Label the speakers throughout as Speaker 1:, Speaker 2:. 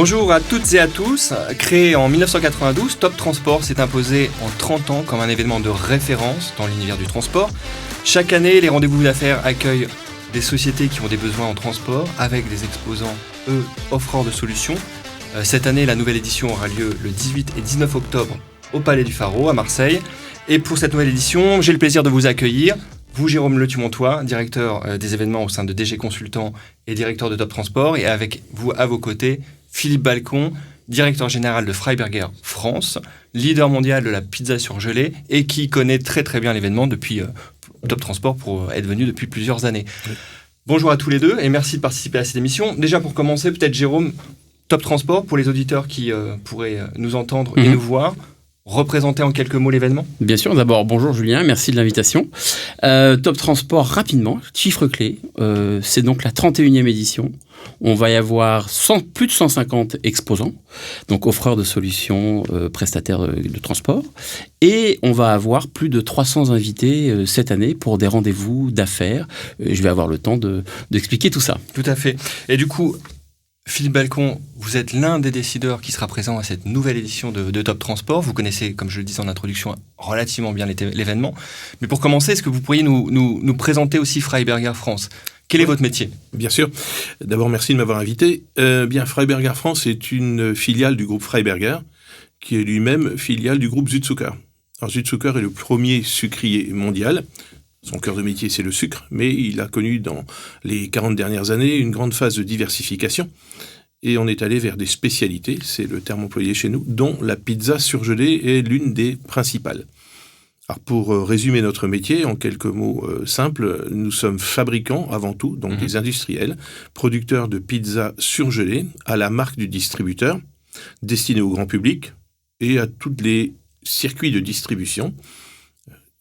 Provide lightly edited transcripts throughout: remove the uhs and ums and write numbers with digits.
Speaker 1: Bonjour à toutes et à tous. Créé en 1992, Top Transport s'est imposé en 30 ans comme un événement de référence dans l'univers du transport. Chaque année, les rendez-vous d'affaires accueillent des sociétés qui ont des besoins en transport avec des exposants, eux, offreurs de solutions. Cette année, la nouvelle édition aura lieu le 18 et 19 octobre au Palais du Pharo à Marseille. Et pour cette nouvelle édition, j'ai le plaisir de vous accueillir. Vous, Jérôme Le Tumontois, directeur des événements au sein de DG Consultant et directeur de Top Transport. Et avec vous, à vos côtés, Philippe Balcon, directeur général de Freiberger France, leader mondial de la pizza surgelée et qui connaît très très bien l'événement depuis Top Transport pour être venu depuis plusieurs années. Oui. Bonjour à tous les deux et merci de participer à cette émission. Déjà pour commencer, peut-être Jérôme, Top Transport, pour les auditeurs qui pourraient nous entendre et nous voir, représenter en quelques mots l'événement ?
Speaker 2: Bien sûr, d'abord, bonjour Julien, merci de l'invitation. Top Transport, rapidement, chiffre clé, c'est donc la 31e édition. On va y avoir plus de 150 exposants, donc offreurs de solutions, prestataires de transport. Et on va avoir plus de 300 invités cette année pour des rendez-vous d'affaires. Je vais avoir le temps d'expliquer tout ça.
Speaker 1: Tout à fait. Et du coup, Philippe Balcon, vous êtes l'un des décideurs qui sera présent à cette nouvelle édition de Top Transport. Vous connaissez, comme je le disais en introduction, relativement bien l'événement. Mais pour commencer, est-ce que vous pourriez nous présenter aussi Freiberger France ? Quel est votre métier ?
Speaker 3: Bien sûr. D'abord, merci de m'avoir invité. Freiberger France est une filiale du groupe Freiberger, qui est lui-même filiale du groupe Südzucker. Alors, Südzucker est le premier sucrier mondial. Son cœur de métier, c'est le sucre, mais il a connu dans les 40 dernières années une grande phase de diversification. Et on est allé vers des spécialités, c'est le terme employé chez nous, dont la pizza surgelée est l'une des principales. Alors pour résumer notre métier, en quelques mots simples, nous sommes fabricants avant tout, donc des industriels, producteurs de pizza surgelée à la marque du distributeur, destinée au grand public et à tous les circuits de distribution,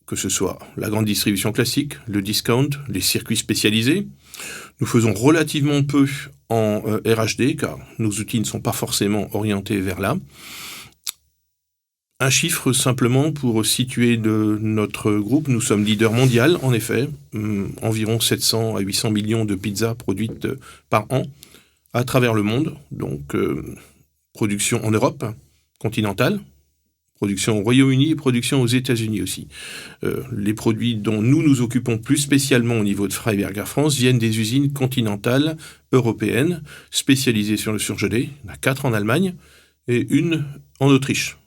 Speaker 3: que ce soit la grande distribution classique, le discount, les circuits spécialisés. Nous faisons relativement peu en RHD, car nos outils ne sont pas forcément orientés vers là. Un chiffre simplement pour situer de notre groupe, nous sommes leader mondial, en effet, environ 700 à 800 millions de pizzas produites par an à travers le monde, donc production en Europe continentale, production au Royaume-Uni et production aux États-Unis aussi. Les produits dont nous nous occupons plus spécialement au niveau de Freiberger France viennent des usines continentales européennes spécialisées sur le surgelé. Il y en a 4 en Allemagne et une en Autriche.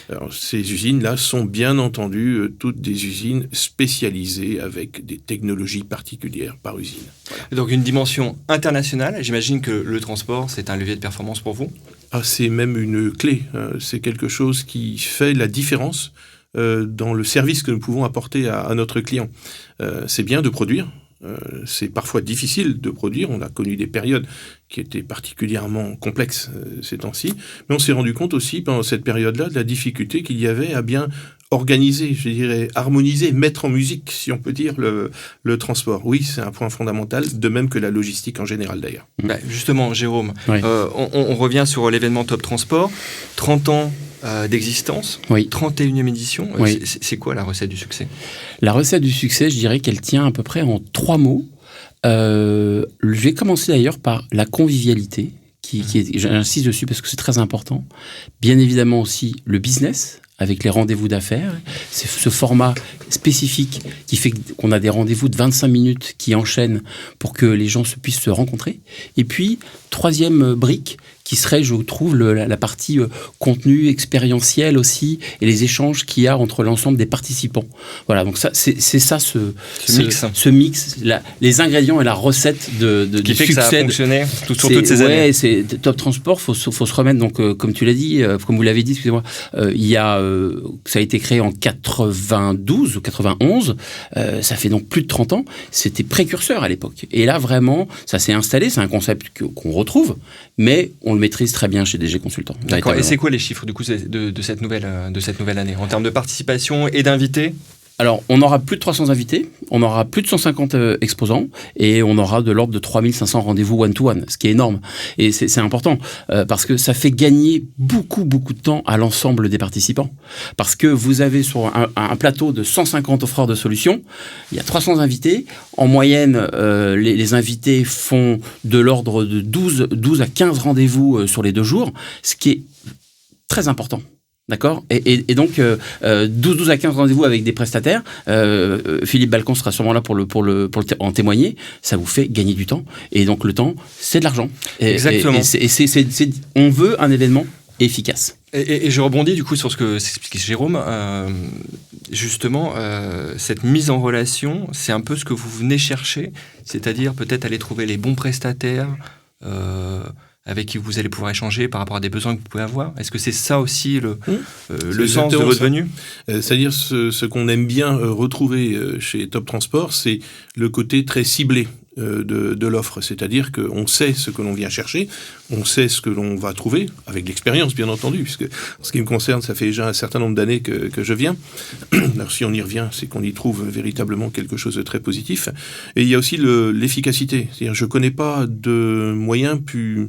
Speaker 3: Alors, ces usines-là sont bien entendu toutes des usines spécialisées avec des technologies particulières par usine. Voilà.
Speaker 1: Donc une dimension internationale, j'imagine que le transport, c'est un levier de performance pour vous ?
Speaker 3: C'est même une clé, c'est quelque chose qui fait la différence dans le service que nous pouvons apporter à notre client. C'est bien de produire. C'est parfois difficile de produire. On a connu des périodes qui étaient particulièrement complexes ces temps-ci. Mais on s'est rendu compte aussi pendant cette période-là de la difficulté qu'il y avait à bien organiser, je dirais, harmoniser, mettre en musique, si on peut dire, le transport. Oui, c'est un point fondamental, de même que la logistique en général d'ailleurs.
Speaker 1: Justement, Jérôme,
Speaker 2: oui.
Speaker 1: On revient sur l'événement Top Transport. 30 ans d'existence, oui. 31e édition. Oui. C'est quoi la recette du succès ?
Speaker 2: La recette du succès, je dirais qu'elle tient à peu près en 3 mots. Je vais commencer d'ailleurs par la convivialité, qui est, j'insiste dessus parce que c'est très important. Bien évidemment aussi le business, avec les rendez-vous d'affaires. C'est ce format spécifique qui fait qu'on a des rendez-vous de 25 minutes qui enchaînent pour que les gens puissent se rencontrer. Et puis, 3e brique, qui serait, je trouve, la partie contenu, expérientiel aussi, et les échanges qu'il y a entre l'ensemble des participants. Voilà, donc ça, c'est ça ce mix, les ingrédients et la recette
Speaker 1: qui fait
Speaker 2: succès.
Speaker 1: Que ça a fonctionné sur toutes ces années.
Speaker 2: Ouais, c'est Top Transport, faut se remettre, donc, comme tu l'as dit, comme vous l'avez dit, excusez-moi, ça a été créé en 92 ou 91, ça fait donc plus de 30 ans, c'était précurseur à l'époque. Et là, vraiment, ça s'est installé, c'est un concept qu'on retrouve, mais on le maîtrise très bien chez DG Consultant.
Speaker 1: D'accord. Et c'est quoi les chiffres du coup de cette nouvelle année en termes de participation et d'invités ?
Speaker 2: Alors, on aura plus de 300 invités, on aura plus de 150 exposants et on aura de l'ordre de 3500 rendez-vous one-to-one, ce qui est énorme. Et c'est important parce que ça fait gagner beaucoup de temps à l'ensemble des participants. Parce que vous avez sur un plateau de 150 offreurs de solutions, il y a 300 invités. En moyenne, les invités font de l'ordre de 12 à 15 rendez-vous sur les 2 jours, ce qui est très important. D'accord ? Et donc, 12 à 15 rendez-vous avec des prestataires. Philippe Balcon sera sûrement là pour en témoigner. Ça vous fait gagner du temps. Et donc, le temps, c'est de l'argent.
Speaker 1: Exactement.
Speaker 2: On veut un événement efficace.
Speaker 1: Et je rebondis du coup sur ce que s'expliquait Jérôme. Justement, cette mise en relation, c'est un peu ce que vous venez chercher. C'est-à-dire peut-être aller trouver les bons prestataires avec qui vous allez pouvoir échanger par rapport à des besoins que vous pouvez avoir. Est-ce que c'est ça aussi le sens de votre venue ?
Speaker 3: C'est-à-dire ce qu'on aime bien retrouver chez Top Transport, c'est le côté très ciblé de l'offre. C'est-à-dire qu'on sait ce que l'on vient chercher, on sait ce que l'on va trouver, avec l'expérience bien entendu, puisque en ce qui me concerne, ça fait déjà un certain nombre d'années que je viens. Alors si on y revient, c'est qu'on y trouve véritablement quelque chose de très positif. Et il y a aussi l'efficacité. C'est-à-dire je ne connais pas de moyen plus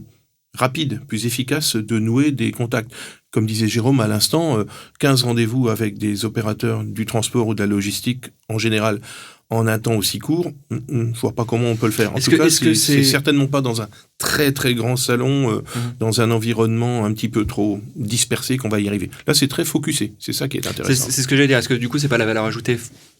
Speaker 3: rapide, plus efficace de nouer des contacts. Comme disait Jérôme à l'instant, 15 rendez-vous avec des opérateurs du transport ou de la logistique en général en un temps aussi court, je ne vois pas comment on peut le faire. En tout cas, c'est certainement pas dans un très très grand salon, dans un environnement un petit peu trop dispersé qu'on va y arriver. Là, c'est très focusé, c'est ça qui est intéressant.
Speaker 1: C'est ce que j'allais dire. Est-ce que du coup, c'est pas la valeur ajoutée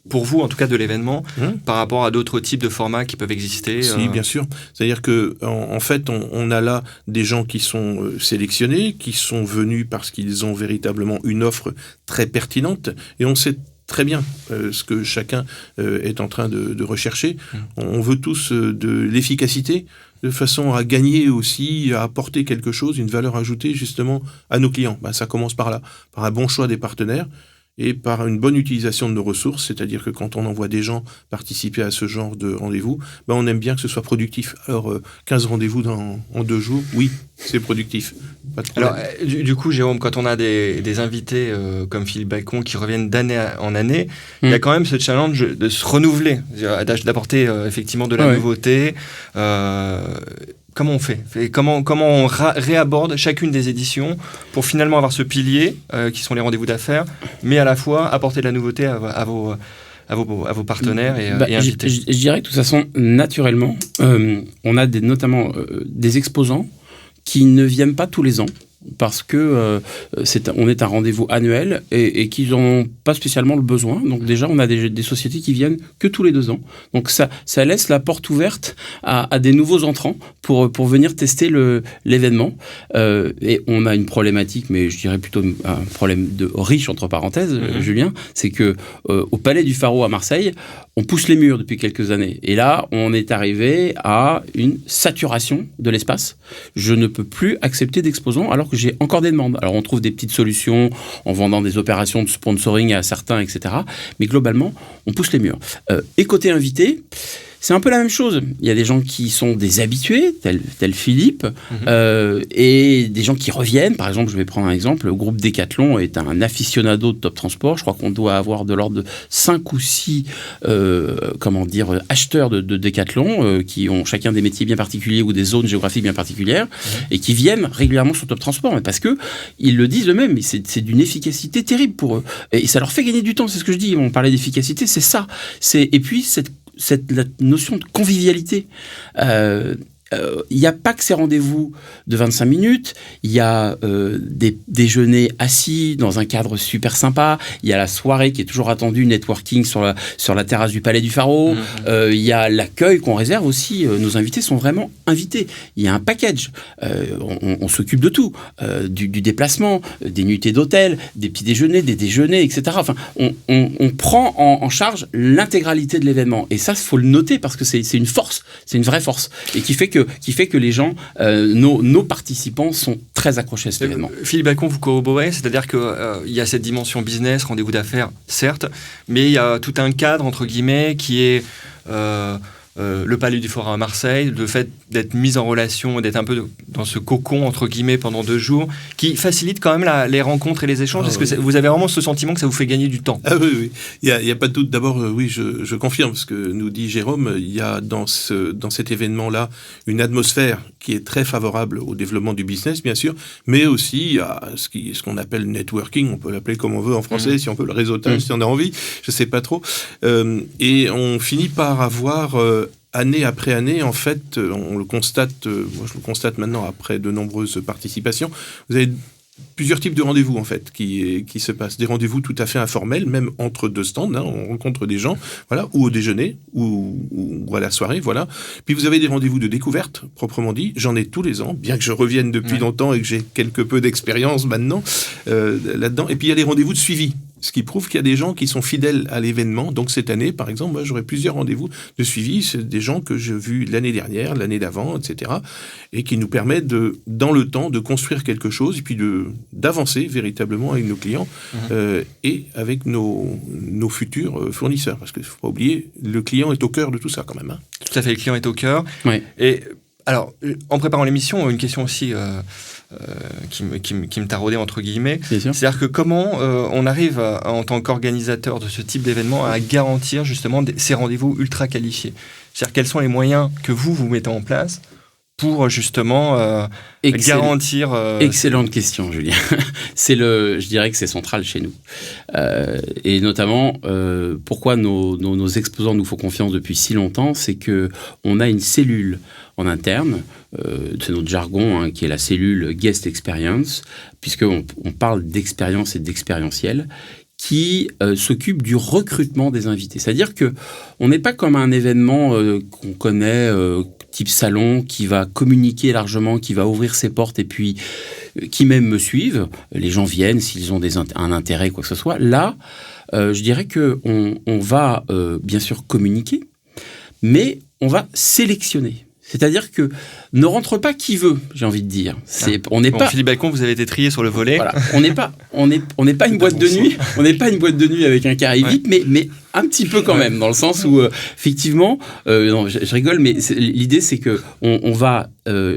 Speaker 1: pour vous, en tout cas de l'événement, par rapport à d'autres types de formats qui peuvent exister
Speaker 3: Si, bien sûr. C'est-à-dire que en fait, on a là des gens qui sont sélectionnés, qui sont venus parce qu'ils ont véritablement une offre très pertinente, et on sait très bien ce que chacun est en train de rechercher. On veut tous de l'efficacité, de façon à gagner aussi, à apporter quelque chose, une valeur ajoutée justement à nos clients. Ça commence par là, par un bon choix des partenaires et par une bonne utilisation de nos ressources, c'est-à-dire que quand on envoie des gens participer à ce genre de rendez-vous, on aime bien que ce soit productif. Alors, 15 rendez-vous en 2 jours, oui, c'est productif. Pas de problème.
Speaker 1: Alors, du coup, Jérôme, quand on a des invités comme Philippe Balcon qui reviennent d'année en année, il y a quand même ce challenge de se renouveler, d'apporter effectivement de la nouveauté. Comment on fait ? Comment on réaborde chacune des éditions pour finalement avoir ce pilier qui sont les rendez-vous d'affaires, mais à la fois apporter de la nouveauté à vos partenaires et invités ?
Speaker 2: Je dirais que de toute façon, naturellement, on a notamment des exposants qui ne viennent pas tous les ans, parce que on est un rendez-vous annuel et qu'ils n'ont pas spécialement le besoin. Donc déjà, on a des sociétés qui viennent que tous les 2 ans. Donc ça laisse la porte ouverte à des nouveaux entrants pour venir tester l'événement. Et on a une problématique, mais je dirais plutôt un problème de riche, entre parenthèses, Julien, c'est que au Palais du Pharo à Marseille, on pousse les murs depuis quelques années. Et là, on est arrivé à une saturation de l'espace. Je ne peux plus accepter d'exposants alors que j'ai encore des demandes. Alors, on trouve des petites solutions en vendant des opérations de sponsoring à certains, etc. Mais globalement, on pousse les murs. Et côté invité, c'est un peu la même chose. Il y a des gens qui sont des habitués, tel Philippe, et des gens qui reviennent. Par exemple, je vais prendre un exemple. Le groupe Decathlon est un aficionado de Top Transport. Je crois qu'on doit avoir de l'ordre de 5 ou 6 acheteurs de Decathlon qui ont chacun des métiers bien particuliers ou des zones géographiques bien particulières et qui viennent régulièrement sur Top Transport. Mais parce qu'ils le disent eux-mêmes, c'est d'une efficacité terrible pour eux. Et ça leur fait gagner du temps, c'est ce que je dis. On parlait d'efficacité, c'est ça. Et puis, la notion de convivialité. Il n'y a pas que ces rendez-vous de 25 minutes, il y a des déjeuners assis dans un cadre super sympa, il y a la soirée qui est toujours attendue, networking sur la terrasse du Palais du Pharo, il y a l'accueil qu'on réserve aussi, nos invités sont vraiment invités, il y a un package, on s'occupe de tout, du déplacement, des nuitées d'hôtel, des petits déjeuners, des déjeuners, etc. Enfin, on prend en charge l'intégralité de l'événement, et ça, il faut le noter parce que c'est une force, c'est une vraie force, et qui fait que les gens, nos participants sont très accrochés à cet événement.
Speaker 1: Philippe Balcon, vous corroborez, c'est-à-dire qu'il y a cette dimension business, rendez-vous d'affaires, certes, mais il y a tout un cadre, entre guillemets, qui est le Palais du Fort à Marseille, le fait d'être mis en relation, d'être un peu dans ce cocon, entre guillemets, pendant 2 jours, qui facilite quand même les rencontres et les échanges. Est-ce que vous avez vraiment ce sentiment que ça vous fait gagner du temps?
Speaker 3: Ah oui. Il y a pas de doute. D'abord, oui, je confirme ce que nous dit Jérôme. Il y a dans cet événement-là une atmosphère qui est très favorable au développement du business, bien sûr, mais aussi à ce qu'on appelle networking. On peut l'appeler comme on veut en français, si on peut, le réseautage, si on a envie. Je sais pas trop. Et on finit par avoir année après année, en fait, on le constate, moi je le constate maintenant après de nombreuses participations, vous avez plusieurs types de rendez-vous en fait qui se passent. Des rendez-vous tout à fait informels, même entre 2 stands, on rencontre des gens, voilà, ou au déjeuner, ou à la soirée, voilà. Puis vous avez des rendez-vous de découverte, proprement dit. J'en ai tous les ans, bien que je revienne depuis longtemps et que j'ai quelque peu d'expérience maintenant là-dedans. Et puis il y a les rendez-vous de suivi. Ce qui prouve qu'il y a des gens qui sont fidèles à l'événement. Donc cette année, par exemple, moi j'aurai plusieurs rendez-vous de suivi. C'est des gens que j'ai vus l'année dernière, l'année d'avant, etc. Et qui nous permettent dans le temps de construire quelque chose et puis d'avancer véritablement avec nos clients et avec nos futurs fournisseurs. Parce qu'il ne faut pas oublier, le client est au cœur de tout ça quand même.
Speaker 1: Tout à fait, le client est au cœur.
Speaker 2: Oui.
Speaker 1: Et alors, en préparant l'émission, une question aussi qui me taraudait entre guillemets. C'est-à-dire que comment on arrive en tant qu'organisateur de ce type d'événement à garantir justement ces rendez-vous ultra qualifiés? C'est-à-dire quels sont les moyens que vous mettez en place pour justement garantir...
Speaker 2: Excellente question, Julien. Je dirais que c'est central chez nous. Et notamment, pourquoi nos exposants nous font confiance depuis si longtemps, c'est qu'on a une cellule en interne, c'est notre jargon, qui est la cellule Guest Experience, puisqu'on parle d'expérience et d'expérientiel, qui s'occupe du recrutement des invités. C'est-à-dire qu'on n'est pas comme un événement qu'on connaît, type salon, qui va communiquer largement, qui va ouvrir ses portes et puis qui même me suivent. Les gens viennent s'ils ont un intérêt, quoi que ce soit. Là, je dirais qu'on va bien sûr communiquer, mais on va sélectionner. C'est-à-dire que ne rentre pas qui veut, j'ai envie de dire. On n'est pas.
Speaker 1: Philippe Bacon, vous avez été trié sur le volet.
Speaker 2: Voilà. On n'est pas une boîte de nuit. On n'est pas une boîte de nuit avec un carré vite, mais un petit peu quand même, dans le sens où effectivement, non, je rigole, mais l'idée c'est que on va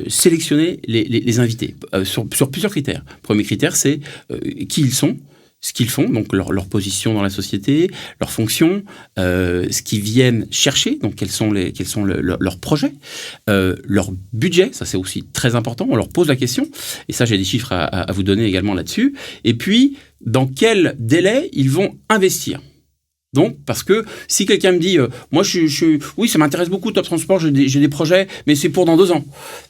Speaker 2: sélectionner les invités sur plusieurs critères. Le premier critère, c'est qui ils sont, ce qu'ils font, donc leur position dans la société, leurs fonctions, ce qu'ils viennent chercher, donc quels sont leurs projets, leur budget, ça c'est aussi très important, on leur pose la question, et ça j'ai des chiffres à vous donner également là-dessus, et puis dans quel délai ils vont investir. Donc, parce que si quelqu'un me dit moi, oui, ça m'intéresse beaucoup, Top Transport, j'ai des projets, mais c'est pour dans 2 ans.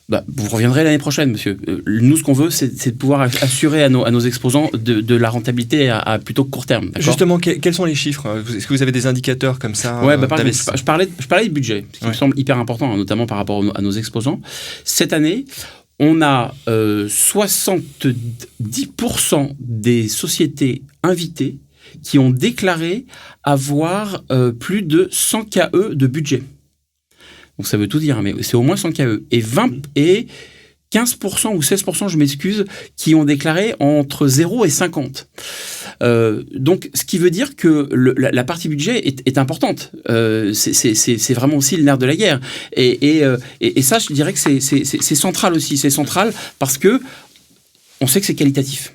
Speaker 2: Bah, vous reviendrez l'année prochaine, monsieur. Nous, ce qu'on veut, c'est de pouvoir assurer à nos exposants de la rentabilité à plutôt court terme. D'accord ?
Speaker 1: Justement, quels sont les chiffres ? Est-ce que vous avez des indicateurs comme ça ?
Speaker 2: Ouais, par exemple, je parlais du budget, ce qui me semble hyper important, notamment par rapport à nos exposants. Cette année, on a 70% des sociétés invitées qui ont déclaré avoir plus de 100 KE de budget. Donc ça veut tout dire, mais c'est au moins 100 KE. Et 15% ou 16%, je m'excuse, qui ont déclaré entre 0 et 50. Donc, ce qui veut dire que la partie budget est importante. C'est vraiment aussi le nerf de la guerre. Et ça, je dirais que c'est central aussi. C'est central parce que on sait que c'est qualitatif.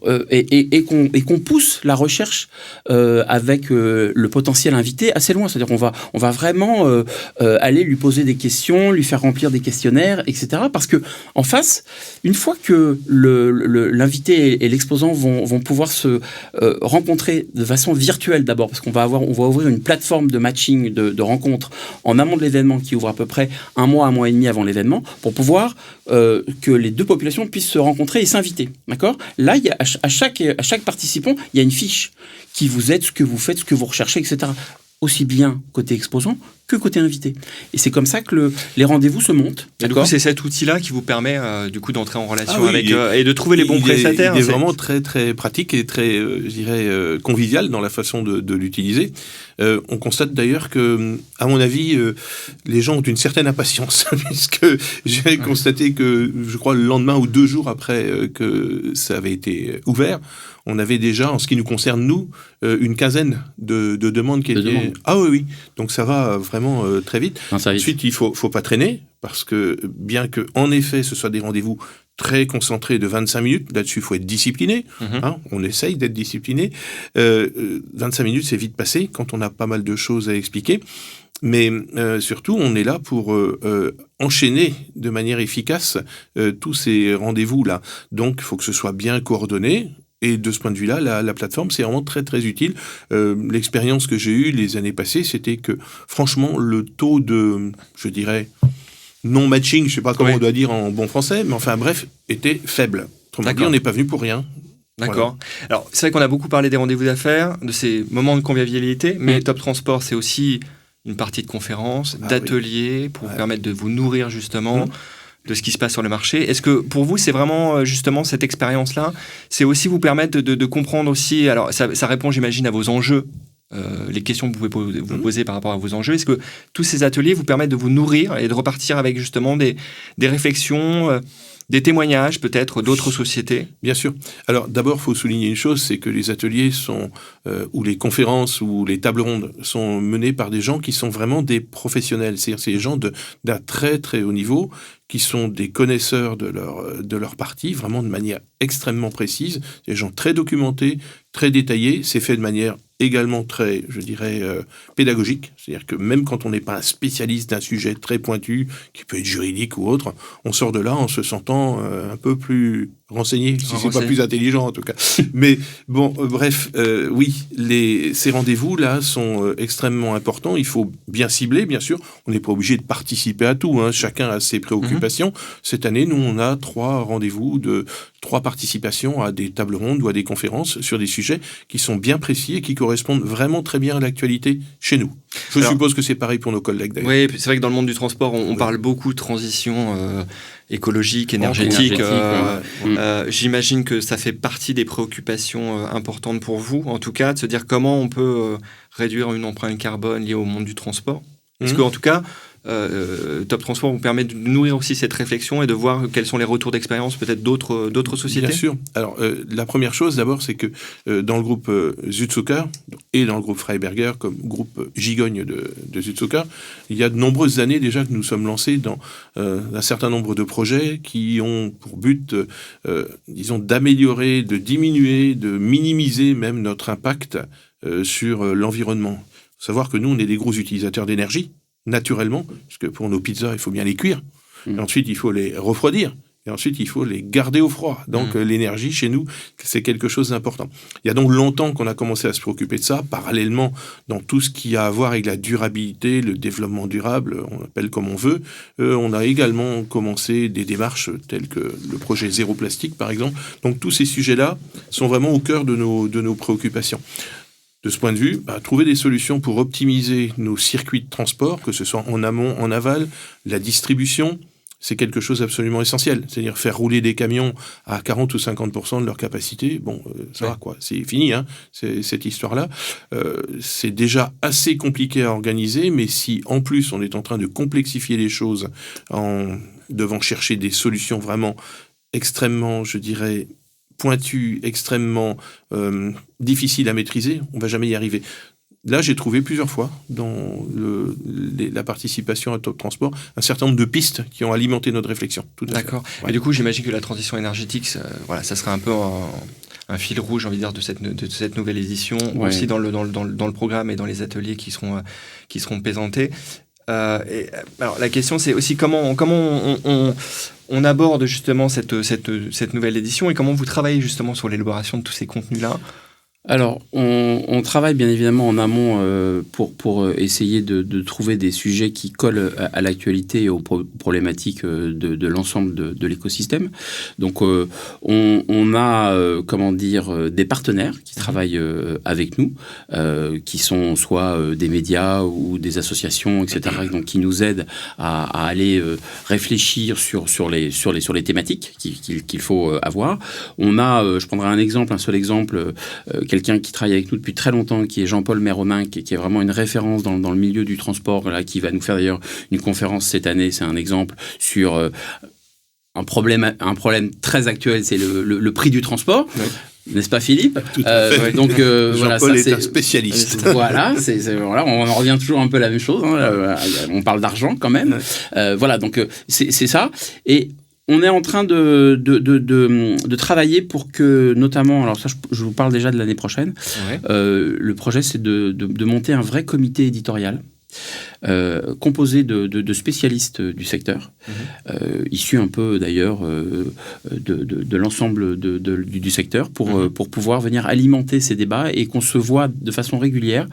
Speaker 2: Et qu'on pousse la recherche avec le potentiel invité assez loin. C'est-à-dire qu'on va vraiment aller lui poser des questions, lui faire remplir des questionnaires, etc. Parce que en face, une fois que l'invité et l'exposant vont pouvoir se rencontrer de façon virtuelle d'abord, parce qu'on va ouvrir une plateforme de matching de rencontres en amont de l'événement qui ouvre à peu près un mois et demi avant l'événement, pour pouvoir que les 2 populations puissent se rencontrer et s'inviter. D'accord ? Là, il y a, à chaque participant, il y a une fiche qui vous aide, ce que vous faites, ce que vous recherchez, etc. Aussi bien côté exposant que côté invité. Et c'est comme ça que les rendez-vous se montent.
Speaker 1: Et du coup, c'est cet outil-là qui vous permet du coup d'entrer en relation avec et de trouver les bons prestataires.
Speaker 3: Il est vraiment très très pratique et très, je dirais, convivial dans la façon de l'utiliser. On constate d'ailleurs que, à mon avis, les gens ont une certaine impatience, puisque j'ai constaté que, je crois, le lendemain ou 2 jours après que ça avait été ouvert, on avait déjà, en ce qui nous concerne, nous, une quinzaine de demandes qui étaient... Ah oui. Donc ça va vraiment vraiment très vite.
Speaker 2: Non, ça va vite.
Speaker 3: Ensuite, il faut pas traîner, parce que bien que, en effet, ce soit des rendez-vous très concentrés de 25 minutes, là-dessus, il faut être discipliné. On essaye d'être discipliné. 25 minutes, c'est vite passé quand on a pas mal de choses à expliquer. Mais surtout, on est là pour enchaîner de manière efficace tous ces rendez-vous-là. Donc, il faut que ce soit bien coordonné. Et de ce point de vue-là, la plateforme, c'est vraiment très, très utile. L'expérience que j'ai eue les années passées, c'était que, franchement, le taux de, je dirais, non-matching, je ne sais pas comment on doit dire en bon français, mais enfin, bref, était faible. Autrement dit, on n'est pas venu pour rien.
Speaker 1: D'accord. Voilà. Alors, c'est vrai qu'on a beaucoup parlé des rendez-vous d'affaires, de ces moments de convivialité, mais Top Transport, c'est aussi une partie de conférences, d'ateliers, pour vous permettre de vous nourrir, justement, de ce qui se passe sur le marché. Est-ce que pour vous, c'est vraiment justement cette expérience-là, c'est aussi vous permettre de comprendre aussi, alors ça répond j'imagine à vos enjeux, les questions que vous pouvez vous poser par rapport à vos enjeux. Est-ce que tous ces ateliers vous permettent de vous nourrir et de repartir avec justement des réflexions, des témoignages peut-être d'autres sociétés? Bien sûr.
Speaker 3: Alors d'abord, il faut souligner une chose, c'est que les ateliers ou les conférences ou les tables rondes sont menés par des gens qui sont vraiment des professionnels. C'est-à-dire c'est des gens d'un très très haut niveau qui sont des connaisseurs de leur partie, vraiment de manière extrêmement précise. Des gens très documentés, très détaillés. C'est fait de manière également très, je dirais, pédagogique. C'est-à-dire que même quand on n'est pas un spécialiste d'un sujet très pointu, qui peut être juridique ou autre, on sort de là en se sentant un peu plus renseigné, si c'est pas plus intelligent en tout cas. Mais bon, bref, oui, ces rendez-vous-là sont extrêmement importants. Il faut bien cibler, bien sûr. On n'est pas obligé de participer à tout. Chacun a ses préoccupations. Cette année, nous, on a 3 rendez-vous 3 participations à des tables rondes ou à des conférences sur des sujets qui sont bien précis et qui correspondent vraiment très bien à l'actualité chez nous. Je suppose que c'est pareil pour nos collègues d'ailleurs.
Speaker 1: Oui, c'est vrai que dans le monde du transport, on parle beaucoup de transition écologique, énergétique. J'imagine que ça fait partie des préoccupations importantes pour vous, en tout cas, de se dire comment on peut réduire une empreinte carbone liée au monde du transport. Est-ce qu'en tout cas, Top Transport vous permet de nourrir aussi cette réflexion et de voir quels sont les retours d'expérience peut-être d'autres sociétés?
Speaker 3: Bien sûr. Alors, la première chose d'abord, c'est que dans le groupe Südzucker et dans le groupe Freiberger, comme groupe gigogne de Südzucker, il y a de nombreuses années déjà que nous sommes lancés dans un certain nombre de projets qui ont pour but, disons, d'améliorer, de diminuer, de minimiser même notre impact sur l'environnement. Il faut savoir que nous, on est des gros utilisateurs d'énergie, naturellement, parce que pour nos pizzas, il faut bien les cuire. Et ensuite, il faut les refroidir. Et ensuite, il faut les garder au froid. Donc, l'énergie, chez nous, c'est quelque chose d'important. Il y a donc longtemps qu'on a commencé à se préoccuper de ça, parallèlement dans tout ce qui a à voir avec la durabilité, le développement durable, on appelle comme on veut. On a également commencé des démarches telles que le projet Zéro Plastique, par exemple. Donc, tous ces sujets-là sont vraiment au cœur de nos préoccupations. De ce point de vue, trouver des solutions pour optimiser nos circuits de transport, que ce soit en amont, en aval, la distribution, c'est quelque chose d'absolument essentiel. C'est-à-dire faire rouler des camions à 40 ou 50% de leur capacité, ça va quoi, c'est fini, cette histoire-là. C'est déjà assez compliqué à organiser, mais si en plus on est en train de complexifier les choses en devant chercher des solutions vraiment extrêmement, je dirais, pointu, extrêmement difficile à maîtriser, on ne va jamais y arriver. Là, j'ai trouvé plusieurs fois dans la participation à Top Transport un certain nombre de pistes qui ont alimenté notre réflexion.
Speaker 1: D'accord. Et du coup, j'imagine que la transition énergétique, ça sera un peu un fil rouge, j'ai envie de dire, de cette nouvelle édition, aussi dans le programme et dans les ateliers qui seront présentés. Alors, la question, c'est aussi comment on aborde justement cette nouvelle édition et comment vous travaillez justement sur l'élaboration de tous ces contenus-là?
Speaker 2: Alors, on travaille bien évidemment en amont pour essayer de trouver des sujets qui collent à l'actualité et aux problématiques de l'ensemble de l'écosystème. Donc, on a, des partenaires qui travaillent avec nous, qui sont soit des médias ou des associations, etc., donc qui nous aident à aller réfléchir sur les thématiques qu'il faut avoir. On a, je prendrai un seul exemple, quelqu'un qui travaille avec nous depuis très longtemps, qui est Jean-Paul Méronin, qui est vraiment une référence dans le milieu du transport, là, qui va nous faire d'ailleurs une conférence cette année. C'est un exemple sur un problème très actuel, c'est le prix du transport. N'est-ce pas, Philippe?
Speaker 3: Tout à fait.
Speaker 2: Donc voilà,
Speaker 3: Jean-Paul
Speaker 2: ça,
Speaker 3: est un spécialiste.
Speaker 2: Voilà, voilà, on en revient toujours un peu à la même chose. Hein, on parle d'argent quand même. Voilà, donc c'est ça. Et on est en train de travailler pour que, notamment, alors ça, je vous parle déjà de l'année prochaine.
Speaker 1: Ouais.
Speaker 2: Le projet, c'est de monter un vrai comité éditorial. Composé de spécialistes du secteur, issus un peu d'ailleurs de l'ensemble du secteur, pour pouvoir venir alimenter ces débats et qu'on se voit de façon régulière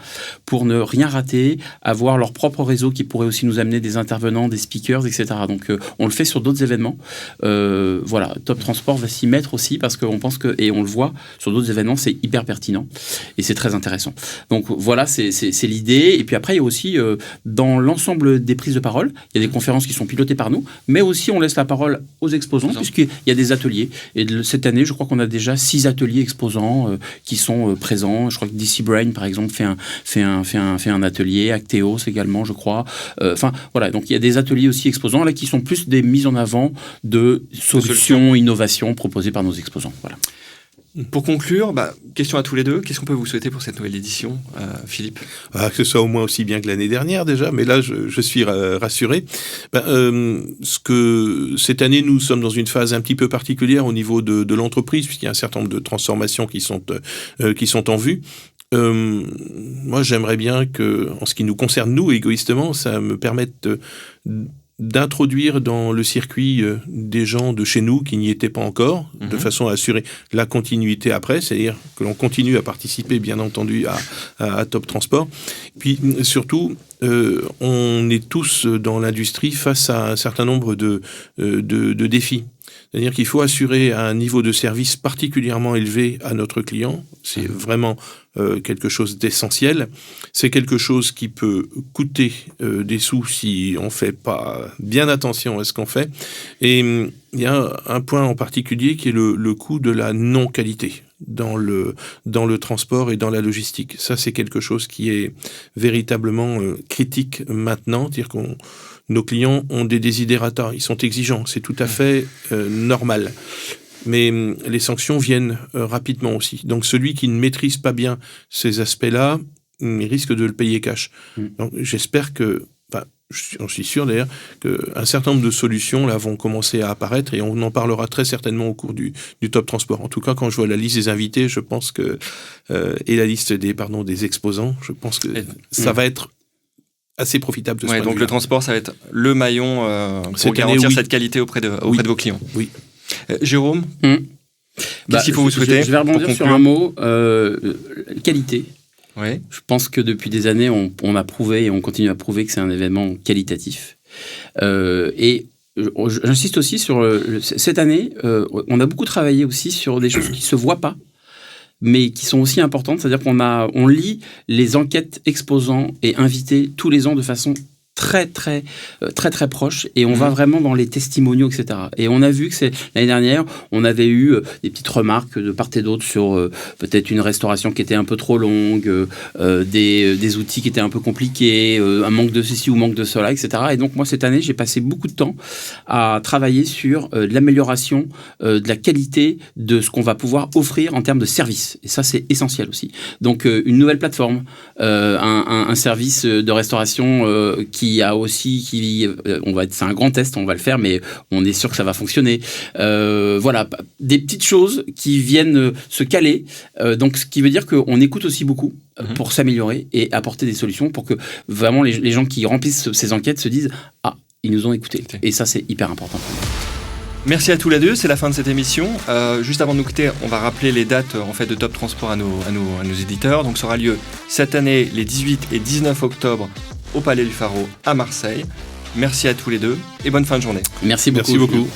Speaker 2: pour ne rien rater, avoir leur propre réseau qui pourrait aussi nous amener des intervenants, des speakers, etc. Donc on le fait sur d'autres événements. Voilà, Top Transport va s'y mettre aussi parce qu'on pense que, et on le voit sur d'autres événements, c'est hyper pertinent et c'est très intéressant. Donc voilà, c'est l'idée. Et puis après, il y a aussi dans l'ensemble des prises de parole, il y a des conférences qui sont pilotées par nous, mais aussi on laisse la parole aux exposants, puisqu'il y a des ateliers. Et cette année, je crois qu'on a déjà 6 ateliers exposants qui sont présents. Je crois que DC Brain, par exemple, fait un atelier, Acteos également, je crois. Enfin, voilà, donc il y a des ateliers aussi exposants, là, qui sont plus des mises en avant de solutions, innovations proposées par nos exposants. Voilà.
Speaker 1: Pour conclure, question à tous les deux, qu'est-ce qu'on peut vous souhaiter pour cette nouvelle édition, Philippe?
Speaker 3: Que ce soit au moins aussi bien que l'année dernière déjà, mais là je suis rassuré. Cette année nous sommes dans une phase un petit peu particulière au niveau de l'entreprise, puisqu'il y a un certain nombre de transformations qui sont en vue. Moi j'aimerais bien que, en ce qui nous concerne nous égoïstement, ça me permette d'introduire dans le circuit des gens de chez nous qui n'y étaient pas encore, de façon à assurer la continuité après, c'est-à-dire que l'on continue à participer, bien entendu, à Top Transport. Puis surtout, on est tous dans l'industrie face à un certain nombre de défis. C'est-à-dire qu'il faut assurer un niveau de service particulièrement élevé à notre client. C'est vraiment quelque chose d'essentiel. C'est quelque chose qui peut coûter des sous si on fait pas bien attention à ce qu'on fait. Et il y a un point en particulier qui est le coût de la non-qualité dans le transport et dans la logistique. Ça, c'est quelque chose qui est véritablement critique maintenant. C'est-à-dire nos clients ont des desiderata, ils sont exigeants, c'est tout à fait normal. Mais les sanctions viennent rapidement aussi. Donc celui qui ne maîtrise pas bien ces aspects-là, il risque de le payer cash. Donc j'espère j'en suis sûr d'ailleurs, qu'un certain nombre de solutions là vont commencer à apparaître et on en parlera très certainement au cours du Top Transport. En tout cas, quand je vois la liste des invités, je pense que et la liste des exposants, je pense que ça va être assez profitable de ce point de
Speaker 1: donc
Speaker 3: vue-là.
Speaker 1: le transport, ça va être le maillon pour garantir cette qualité auprès de vos clients.
Speaker 3: Oui.
Speaker 1: Jérôme, qu'est-ce qu'il faut vous souhaiter?
Speaker 2: Je vais rebondir sur un mot, qualité.
Speaker 1: Oui.
Speaker 2: Je pense que depuis des années, on a prouvé et on continue à prouver que c'est un événement qualitatif. Et j'insiste aussi sur cette année, on a beaucoup travaillé aussi sur des choses qui se voient pas, mais qui sont aussi importantes. C'est-à-dire qu'on lit les enquêtes exposants et invités tous les ans de façon très proche et on va vraiment dans les testimoniaux, etc. Et on a vu que l'année dernière, on avait eu des petites remarques de part et d'autre sur peut-être une restauration qui était un peu trop longue, des outils qui étaient un peu compliqués, un manque de ceci ou manque de cela, etc. Et donc moi, cette année, j'ai passé beaucoup de temps à travailler sur l'amélioration de la qualité de ce qu'on va pouvoir offrir en termes de service. Et ça, c'est essentiel aussi. Donc une nouvelle plateforme, un service de restauration c'est un grand test, on va le faire, mais on est sûr que ça va fonctionner. Voilà, des petites choses qui viennent se caler. Donc, ce qui veut dire qu'on écoute aussi beaucoup pour s'améliorer et apporter des solutions pour que vraiment les gens qui remplissent ces enquêtes se disent « Ah, ils nous ont écoutés ». Et ça, c'est hyper important pour nous.
Speaker 1: Merci à tous les deux, c'est la fin de cette émission. Juste avant de nous quitter, on va rappeler les dates de Top Transport à nos éditeurs. Donc, ça aura lieu cette année, les 18 et 19 octobre, au Palais du Pharo à Marseille. Merci à tous les deux et bonne fin de journée.
Speaker 2: Merci beaucoup.
Speaker 3: Merci beaucoup.